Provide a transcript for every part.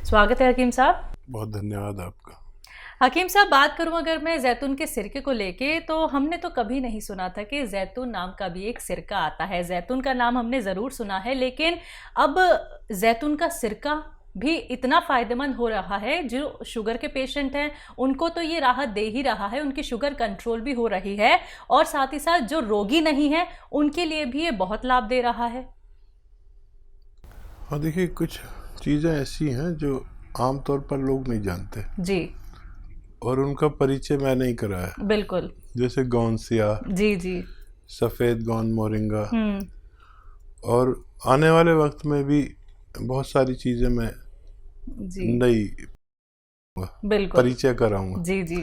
स्वागत है हकीम साहब। बहुत धन्यवाद आपका। हकीम साहब, बात करूं अगर मैं जैतून के सिरके को लेके, तो हमने तो कभी नहीं सुना था कि जैतून नाम का भी एक सिरका आता है। जैतून का नाम हमने ज़रूर सुना है, लेकिन अब जैतून का सिरका भी इतना फ़ायदेमंद हो रहा है, जो शुगर के पेशेंट हैं उनको तो ये राहत दे ही रहा है, उनकी शुगर कंट्रोल भी हो रही है, और साथ ही साथ जो रोगी नहीं है उनके लिए भी ये बहुत लाभ दे रहा है। हाँ, देखिए, कुछ चीज़ें ऐसी हैं जो आमतौर पर लोग नहीं जानते जी और उनका परिचय मैं नहीं कराया। बिल्कुल। जैसे गौनसिया, जी जी। सफ़ेद गौन मोरिंगा, हम्म। और आने वाले वक्त में भी बहुत सारी चीज़ें मैं जी नई बिल्कुल। परिचय कराऊंगा। जी जी।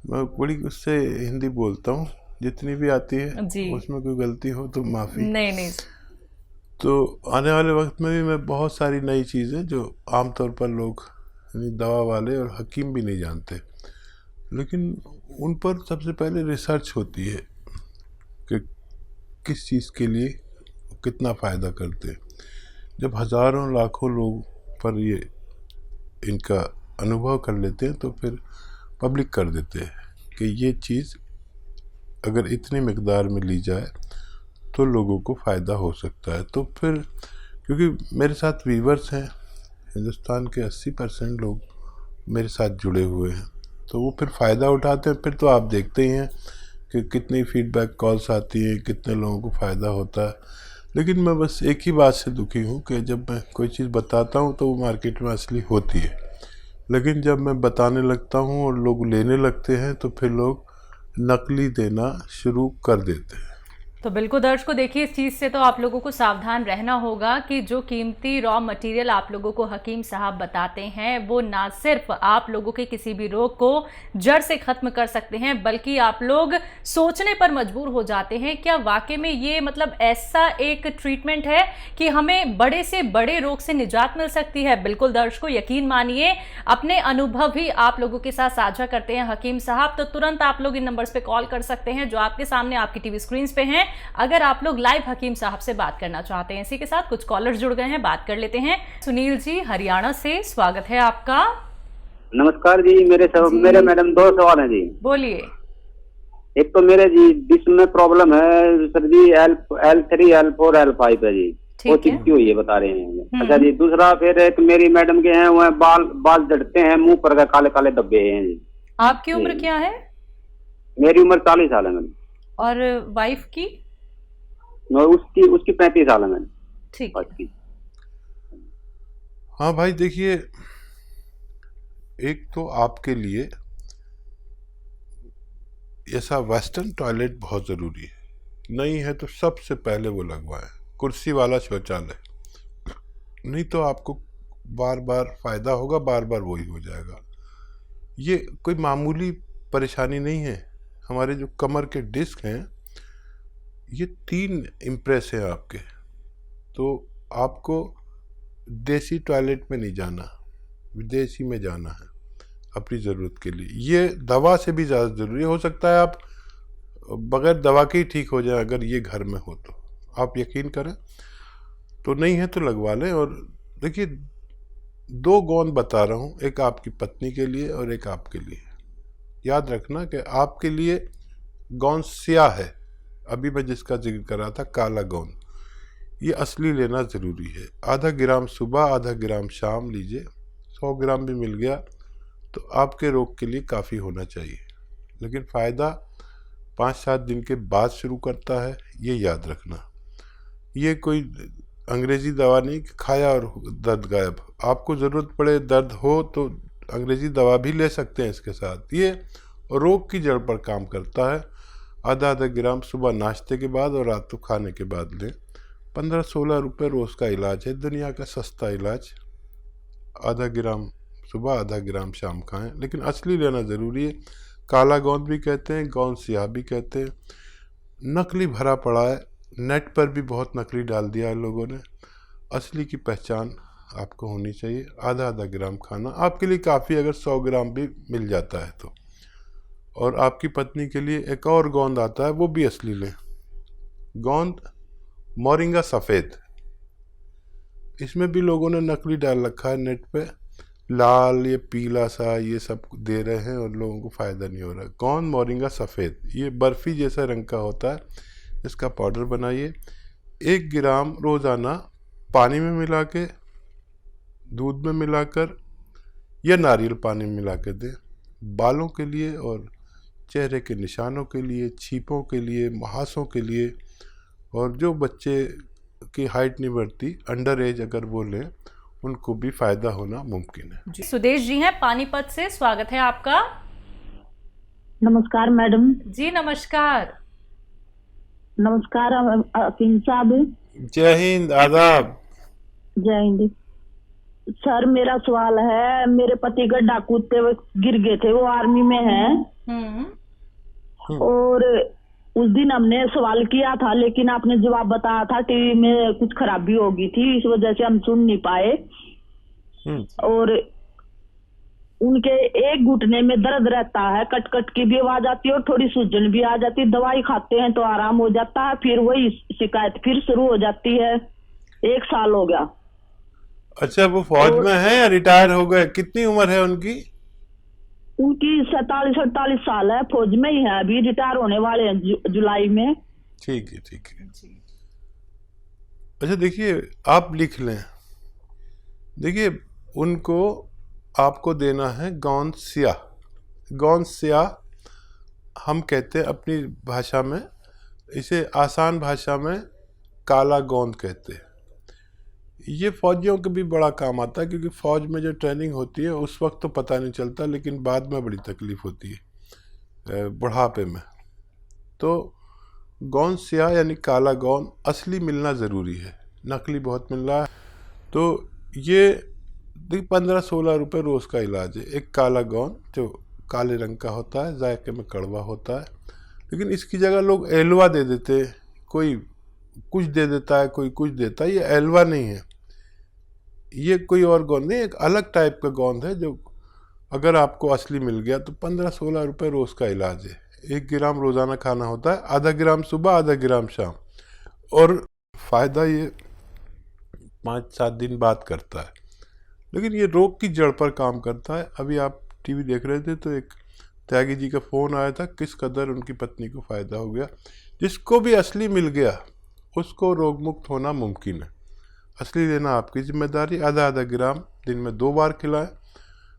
मैं बड़ी उससे हिंदी बोलता हूँ, जितनी भी आती है। जी। उसमें कोई गलती हो तो माफ़ी। नहीं नहीं। तो आने वाले वक्त में भी मैं बहुत सारी नई चीज़ें जो आमतौर पर लोग, यानी दवा वाले और हकीम भी नहीं जानते, लेकिन उन पर सबसे पहले रिसर्च होती है कि किस चीज़ के लिए कितना फ़ायदा करते हैं। जब हज़ारों लाखों लोग पर ये इनका अनुभव कर लेते हैं तो फिर पब्लिक कर देते हैं कि ये चीज़ अगर इतनी मकदार में ली जाए तो लोगों को फ़ायदा हो सकता है। तो फिर क्योंकि मेरे साथ वीवर्स हैं, हिंदुस्तान के 80% लोग मेरे साथ जुड़े हुए हैं, तो वो फिर फ़ायदा उठाते हैं। फिर तो आप देखते ही हैं कि कितनी फीडबैक कॉल्स आती हैं, कितने लोगों को फ़ायदा होता है। लेकिन मैं बस एक ही बात से दुखी हूँ कि जब मैं कोई चीज़ बताता हूँ तो वो मार्केट में असली होती है, लेकिन जब मैं बताने लगता हूँ और लोग लेने लगते हैं तो फिर लोग नकली देना शुरू कर देते हैं। तो बिल्कुल दर्शकों, देखिए, इस चीज़ से तो आप लोगों को सावधान रहना होगा कि जो कीमती रॉ मटेरियल आप लोगों को हकीम साहब बताते हैं, वो ना सिर्फ आप लोगों के किसी भी रोग को जड़ से ख़त्म कर सकते हैं, बल्कि आप लोग सोचने पर मजबूर हो जाते हैं, क्या वाकई में ये मतलब ऐसा एक ट्रीटमेंट है कि हमें बड़े से बड़े रोग से निजात मिल सकती है। बिल्कुल दर्शकों, यकीन मानिए, अपने अनुभव ही आप लोगों के साथ साझा करते हैं हकीम साहब। तो तुरंत आप लोग इन नंबर्स पे कॉल कर सकते हैं जो आपके सामने आपकी टीवी स्क्रीन पे हैं, अगर आप लोग लाइव हकीम साहब से बात करना चाहते हैं। इसी के साथ कुछ कॉलर्स जुड़ गए हैं, बात कर लेते हैं। सुनील जी हरियाणा से, स्वागत है आपका। नमस्कार जी। मेरे मैडम 2 सवाल हैं जी। बोलिए। एक तो मेरे जी डिस्क में प्रॉब्लम है सर जी, L3 L4 L5 है जी, वो ठीक है। चिपकी हुई है बता रहे हैं। अच्छा जी, दूसरा फिर एक मेरी मैडम के हैं, वो बाल झड़ते हैं, मुंह पर का काले काले धब्बे हैं जी। आपकी उम्र क्या है? मेरी उम्र 40 साल है मैडम। और वाइफ की? उसकी 35 साल है मैडम। ठीक है। हाँ भाई, देखिए, एक तो आपके लिए ऐसा वेस्टर्न टॉयलेट बहुत ज़रूरी है। नहीं है तो सबसे पहले वो लगवाएं, कुर्सी वाला शौचालय। नहीं तो आपको बार बार फ़ायदा होगा, बार बार वही हो जाएगा। ये कोई मामूली परेशानी नहीं है। हमारे जो कमर के डिस्क हैं, ये 3 इम्प्रेस हैं आपके। तो आपको देसी टॉयलेट में नहीं जाना, विदेशी में जाना है अपनी ज़रूरत के लिए। ये दवा से भी ज़्यादा ज़रूरी हो सकता है। आप बगैर दवा के ही ठीक हो जाए अगर ये घर में हो तो। आप यकीन करें, तो नहीं है तो लगवा लें। और देखिए, 2 गोंद बता रहा हूँ, एक आपकी पत्नी के लिए और एक आपके लिए। याद रखना कि आपके लिए गोंद स्याह है, अभी मैं जिसका जिक्र कर रहा था काला गोंद, ये असली लेना ज़रूरी है। आधा ग्राम सुबह, आधा ग्राम शाम लीजिए। 100 ग्राम भी मिल गया तो आपके रोग के लिए काफ़ी होना चाहिए। लेकिन फ़ायदा 5-7 दिन के बाद शुरू करता है, ये याद रखना। ये कोई अंग्रेज़ी दवा नहीं कि खाया और दर्द गायब। आपको ज़रूरत पड़े, दर्द हो तो अंग्रेज़ी दवा भी ले सकते हैं इसके साथ। ये रोग की जड़ पर काम करता है। आधा आधा ग्राम सुबह नाश्ते के बाद और रात को खाने के बाद लें। 15-16 रुपये रोज़ का इलाज है, दुनिया का सस्ता इलाज। आधा ग्राम सुबह, आधा ग्राम शाम खाएं, लेकिन असली लेना ज़रूरी है। काला गोंद भी कहते हैं, गोंद स्याह भी कहते हैं। नकली भरा पड़ा है, नेट पर भी बहुत नकली डाल दिया है लोगों ने। असली की पहचान आपको होनी चाहिए। आधा आधा ग्राम खाना आपके लिए काफ़ी, अगर 100 ग्राम भी मिल जाता है तो। और आपकी पत्नी के लिए एक और गोंद आता है, वो भी असली लें। गोंद मोरिंगा सफ़ेद, इसमें भी लोगों ने नकली डाल रखा है नेट पे। लाल ये पीला सा ये सब दे रहे हैं और लोगों को फ़ायदा नहीं हो रहा। गौन मोरिंगा सफ़ेद, ये बर्फ़ी जैसा रंग का होता है। इसका पाउडर बनाइए, 1 ग्राम रोज़ाना पानी में मिला के, दूध में मिलाकर या नारियल पानी में मिला के दें। बालों के लिए और चेहरे के निशानों के लिए, छीपों के लिए, मुहासों के लिए, और जो बच्चे की हाइट नहीं बढ़ती, अंडर एज अगर वो लें, उनको भी फ़ायदा होना मुमकिन है। सुदेश जी हैं पानीपत से, स्वागत है आपका। नमस्कार मैडम। जी नमस्कार। नमस्कार हकीम साहब। जय हिंद, आदाब। जय हिंद सर। मेरा सवाल है, मेरे पति का डाकू गिर गए थे, वो आर्मी में हैं। और उस दिन हमने सवाल किया था, लेकिन आपने जवाब बताया था टीवी में कुछ खराबी हो गई थी, इस वजह से हम सुन नहीं पाए। और उनके एक घुटने में दर्द रहता है, कट कट की भी आवाज आती है और थोड़ी सूजन भी आ जाती है। दवाई खाते हैं तो आराम हो जाता है, फिर वही शिकायत फिर शुरू हो जाती है। 1 साल हो गया। अच्छा, वो फौज में है या रिटायर हो गए? कितनी उम्र है उनकी? उनकी 47-48 साल है, फौज में ही है, अभी रिटायर होने वाले हैं जुलाई में। ठीक है, ठीक है। अच्छा देखिए, आप लिख लें। देखिए, उनको आपको देना है गौन स्याह। गौन स्याह हम कहते हैं अपनी भाषा में, इसे आसान भाषा में काला गोंद कहते हैं। ये फौजियों के भी बड़ा काम आता है, क्योंकि फ़ौज में जो ट्रेनिंग होती है उस वक्त तो पता नहीं चलता, लेकिन बाद में बड़ी तकलीफ़ होती है बुढ़ापे में। तो गौन स्याह यानी काला गौन असली मिलना ज़रूरी है, नकली बहुत मिल रहा है। तो ये 15-16 रुपये रोज़ का इलाज है। एक काला गौन जो काले रंग का होता है, जायके में कड़वा होता है, लेकिन इसकी जगह लोग एलवा दे देते हैं। कोई कुछ दे देता है, कोई कुछ देता है। ये एलवा नहीं है, ये कोई और गोंद नहीं, एक अलग टाइप का गोंद है, जो अगर आपको असली मिल गया तो 15-16 रुपये रोज़ का इलाज है। 1 ग्राम रोज़ाना खाना होता है, आधा ग्राम सुबह, आधा ग्राम शाम, और फ़ायदा ये 5-7 दिन बाद करता है, लेकिन ये रोग की जड़ पर काम करता है। अभी आप टीवी देख रहे थे तो एक त्यागी जी का फ़ोन आया था, किस कदर उनकी पत्नी को फ़ायदा हो गया। जिसको भी असली मिल गया उसको रोग मुक्त होना मुमकिन है। असली लेना आपकी जिम्मेदारी, आधा ग्राम दिन में 2 बार खिलाएं।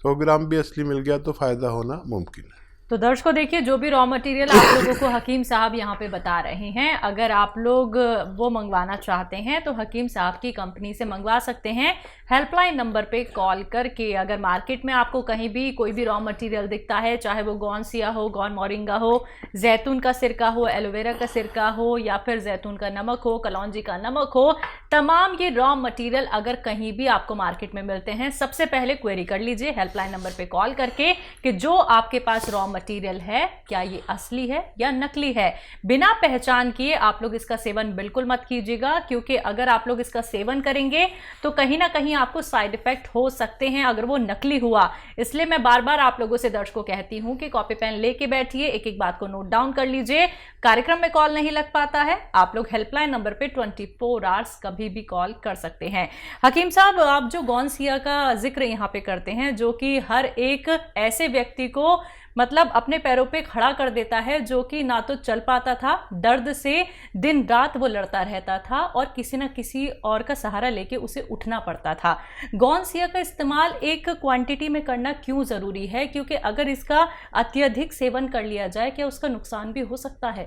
100 ग्राम भी असली मिल गया तो फ़ायदा होना मुमकिन है। तो दर्शकों देखिए, जो भी रॉ मटेरियल आप लोगों को हकीम साहब यहाँ पे बता रहे हैं, अगर आप लोग वो मंगवाना चाहते हैं तो हकीम साहब की कंपनी से मंगवा सकते हैं। हेल्पलाइन नंबर पे कॉल करके। अगर मार्केट में आपको कहीं भी कोई भी रॉ मटेरियल दिखता है, चाहे वो गौन सिया हो, गौन मोरिंगा हो, जैतून का सिरका हो, एलोवेरा का सिरका हो, या फिर जैतून का नमक हो, कलौंजी का नमक हो, तमाम ये रॉ मटेरियल अगर कहीं भी आपको मार्केट में मिलते हैं, सबसे पहले क्वेरी कर लीजिए हेल्पलाइन नंबर पे कॉल करके कि जो आपके पास रॉ मटेरियल है क्या ये असली है या नकली है। बिना पहचान किए आप लोग इसका सेवन बिल्कुल मत कीजिएगा, क्योंकि अगर आप लोग इसका सेवन करेंगे तो कहीं ना कहीं आपको साइड इफेक्ट हो सकते हैं अगर वो नकली हुआ। इसलिए मैं बार बार आप लोगों से दर्शकों कहती हूं कि कॉपी पेन लेके बैठिए, एक एक बात को नोट डाउन कर लीजिए। कार्यक्रम में कॉल नहीं लग पाता है, आप लोग हेल्पलाइन नंबर पे 24 आवर्स कभी भी कॉल कर सकते हैं। हकीम साहब, आप जो गौन सिया का जिक्र यहाँ पे करते हैं, जो कि हर एक ऐसे व्यक्ति को मतलब अपने पैरों पे खड़ा कर देता है, जो कि ना तो चल पाता था, दर्द से दिन रात वो लड़ता रहता था और किसी ना किसी और का सहारा लेके उसे उठना पड़ता था। गौन सिया का इस्तेमाल एक क्वांटिटी में करना क्यों ज़रूरी है, क्योंकि अगर इसका अत्यधिक सेवन कर लिया जाए क्या उसका नुकसान भी हो सकता है?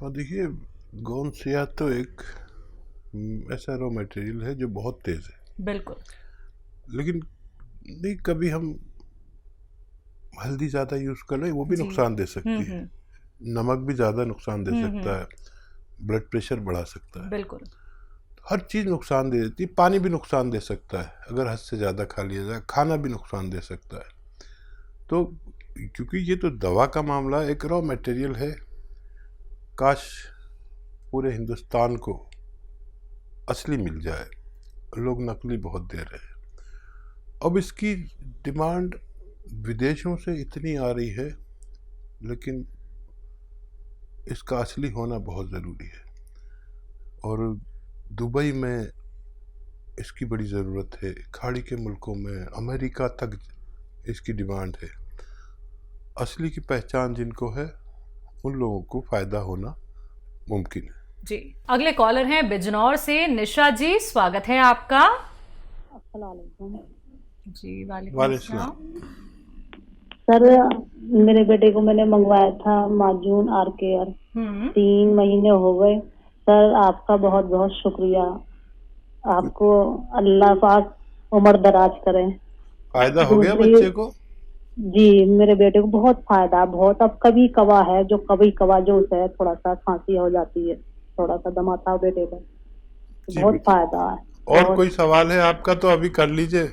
और देखिए, गौन सिया तो एक ऐसा रॉ मटेरियल है जो बहुत तेज़ है। बिल्कुल। लेकिन नहीं, कभी हम हल्दी ज़्यादा यूज़ कर लें, वो भी नुकसान दे सकती है। नमक भी ज़्यादा नुकसान दे सकता है, ब्लड प्रेशर बढ़ा सकता है। बिल्कुल। हर चीज़ नुकसान दे देती है। पानी भी नुकसान दे सकता है अगर हद से ज़्यादा खा लिया जाए। खाना भी नुकसान दे सकता है। तो क्योंकि ये तो दवा का मामला एक रॉ मटेरियल है, काश पूरे हिंदुस्तान को असली मिल जाए, लोग नकली बहुत दे रहे हैं। अब इसकी डिमांड विदेशों से इतनी आ रही है, लेकिन इसका असली होना बहुत ज़रूरी है। और दुबई में इसकी बड़ी ज़रूरत है। खाड़ी के मुल्कों में, अमेरिका तक इसकी डिमांड है। असली की पहचान जिनको है उन लोगों को फ़ायदा होना मुमकिन है। जी, अगले कॉलर हैं बिजनौर से निशा जी, स्वागत है आपका। जी वालेकुम अस्सलाम। सर मेरे बेटे को मैंने मंगवाया था माजून आर केयर, 3 महीने हो गए। सर आपका बहुत बहुत शुक्रिया, आपको अल्लाह पाक उम्र दराज करें। फायदा हो गया बच्चे को? जी मेरे बेटे को बहुत फायदा, बहुत। अब कभी कवा है जो उसे थोड़ा सा खांसी हो जाती है, थोड़ा सा दमा था बेटे का, बहुत फायदा है। और कोई सवाल है आपका तो अभी कर लीजिए।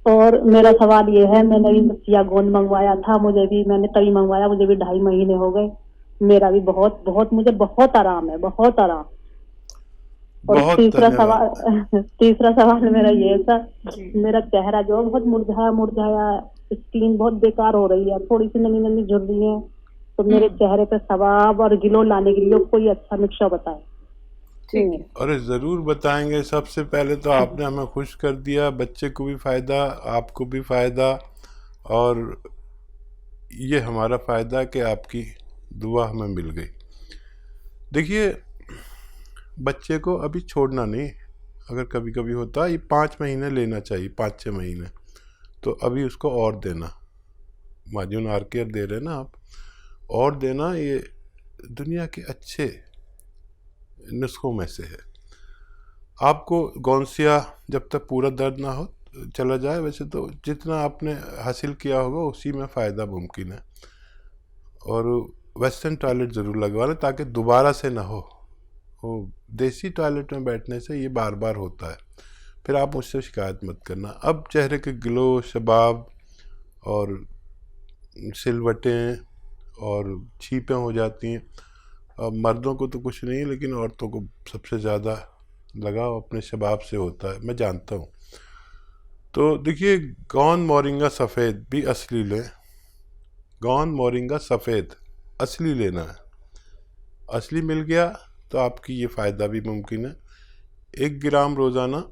और मेरा सवाल ये है, मैंने भी चिया गोंद मंगवाया था, मैंने तभी मंगवाया, मुझे भी 2.5 महीने हो गए। मेरा भी मुझे बहुत आराम है, बहुत आराम। और तीसरा सवाल मेरा ये है सर, मेरा चेहरा जो बहुत मुरझाया, स्किन बहुत बेकार हो रही है, थोड़ी सी नमी नमी झुर रही है, तो मेरे चेहरे पे सवाब और ग्लो लाने के लिए कोई अच्छा नुस्खा बताए। अरे ज़रूर बताएंगे। सबसे पहले तो आपने हमें खुश कर दिया, बच्चे को भी फ़ायदा, आपको भी फ़ायदा, और ये हमारा फ़ायदा कि आपकी दुआ हमें मिल गई। देखिए, बच्चे को अभी छोड़ना नहीं। अगर कभी कभी होता है, ये 5 महीने लेना चाहिए, 5-6 महीने, तो अभी उसको और देना। माजून आर केयर दे रहे ना आप, और देना। ये दुनिया के अच्छे नुस्खों में से है। आपको गौंसिया जब तक पूरा दर्द ना हो चला जाए, वैसे तो जितना आपने हासिल किया होगा उसी में फ़ायदा मुमकिन है। और वेस्टर्न टॉयलेट ज़रूर लगवा लें ताकि दोबारा से ना हो। वो देसी टॉयलेट में बैठने से ये बार बार होता है, फिर आप मुझसे शिकायत मत करना। अब चेहरे के ग्लो, शबाब और सिलवटें और छीपें हो जाती हैं। अब मर्दों को तो कुछ नहीं, लेकिन औरतों को सबसे ज़्यादा लगाव अपने शबाब से होता है, मैं जानता हूँ। तो देखिए, गौन मोरिंगा सफ़ेद भी असली लें। गौन मोरिंगा सफ़ेद असली लेना है। असली मिल गया तो आपकी ये फ़ायदा भी मुमकिन है। 1 ग्राम रोज़ाना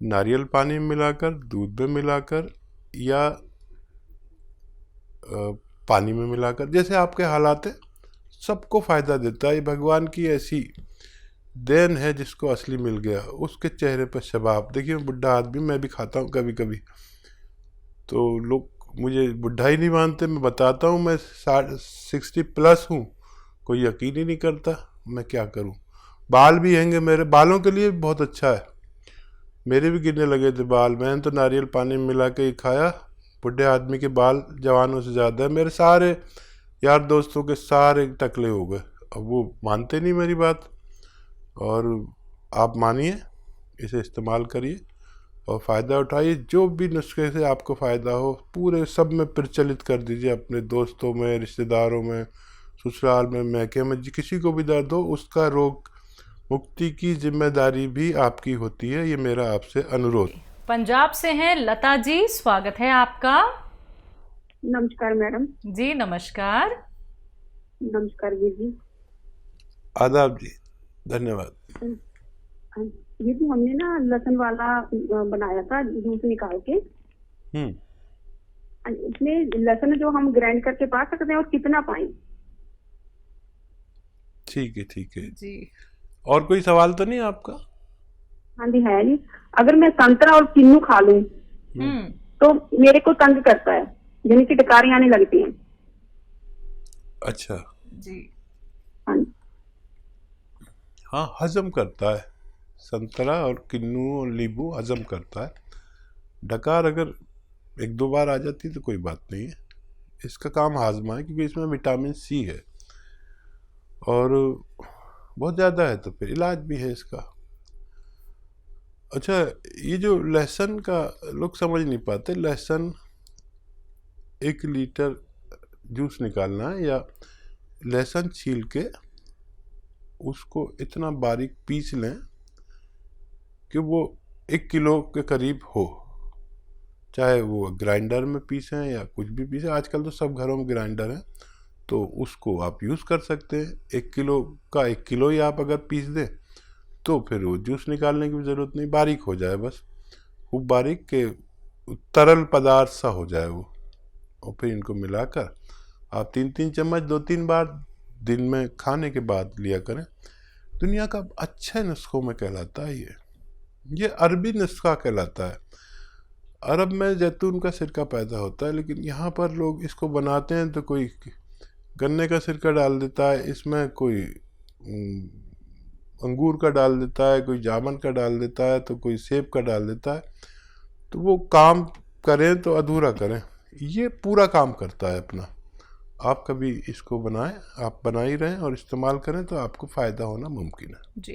नारियल पानी में मिलाकर, दूध में मिलाकर, या पानी में मिलाकर, जैसे आपके हालात हैं, सबको फ़ायदा देता है। ये भगवान की ऐसी देन है जिसको असली मिल गया। उसके चेहरे पर शबाब, देखिए बुढ़ा आदमी, मैं भी खाता हूँ कभी कभी, तो लोग मुझे बुढ़ा ही नहीं मानते। मैं बताता हूँ मैं 60+ हूँ, कोई यकीन ही नहीं करता। मैं क्या करूँ? बाल भी हैंगे मेरे, बालों के लिए बहुत अच्छा है। मेरे भी गिरने लगे थे बाल, मैंने तो नारियल पानी में मिला के ही खाया। बुढ़े आदमी के बाल जवानों से ज़्यादा है। मेरे सारे यार दोस्तों के सारे टकले हो गए। अब वो मानते नहीं मेरी बात, और आप मानिए, इसे इस्तेमाल करिए और फ़ायदा उठाइए। जो भी नुस्खे से आपको फ़ायदा हो पूरे सब में प्रचलित कर दीजिए, अपने दोस्तों में, रिश्तेदारों में, ससुराल में, मैके में। किसी को भी दर्द हो, उसका रोग मुक्ति की जिम्मेदारी भी आपकी होती है। ये मेरा आपसे अनुरोध। पंजाब से हैं लता जी, स्वागत है आपका। नमस्कार मैडम। जी नमस्कार। नमस्कार जी। आदाब जी, धन्यवाद। ये तो हमने ना लहसुन वाला बनाया था, जूस निकाल के। इसमें लहसुन जो हम ग्राइंड करके पा सकते हैं, और कितना पाएं? ठीक है, ठीक है जी। और कोई सवाल तो नहीं आपका? हाँ जी है जी। अगर मैं संतरा और किन्नू खा लूं तो मेरे को तंग करता है, यानी कि डकारी आने लगती हैं। अच्छा जी। हाँ, हजम करता है। संतरा और किन्नू और नींबू हजम करता है। डकार अगर 1-2 बार आ जाती तो कोई बात नहीं है। इसका काम हाजमा है, क्योंकि इसमें विटामिन सी है और बहुत ज़्यादा है, तो फिर इलाज भी है इसका। अच्छा, ये जो लहसुन का लोग समझ नहीं पाते, लहसुन 1 लीटर जूस निकालना है, या लहसुन छील के उसको इतना बारीक पीस लें कि वो 1 किलो के करीब हो। चाहे वो ग्राइंडर में पीसें या कुछ भी पीसें, आजकल तो सब घरों में ग्राइंडर है, तो उसको आप यूज़ कर सकते हैं। 1 किलो का 1 किलो ही आप अगर पीस दें तो फिर वो जूस निकालने की भी ज़रूरत नहीं, बारीक हो जाए बस, खूब बारीक के तरल पदार्थ सा हो जाए वो। और फिर इनको मिलाकर आप 3-3 चम्मच 2-3 बार दिन में खाने के बाद लिया करें। दुनिया का अच्छे नुस्खों में कहलाता है ये अरबी नुस्खा कहलाता है। अरब में जैतून का सिरका पैदा होता है, लेकिन यहाँ पर लोग इसको बनाते हैं तो कोई गन्ने का सिरका डाल देता है, इसमें कोई अंगूर का डाल देता है, कोई जामुन का डाल देता है, तो कोई सेब का डाल देता है। तो वो काम करें तो अधूरा करें, ये पूरा काम करता है अपना। आप कभी इसको बनाएं, आप बना ही रहें और इस्तेमाल करें तो आपको फ़ायदा होना मुमकिन है। जी।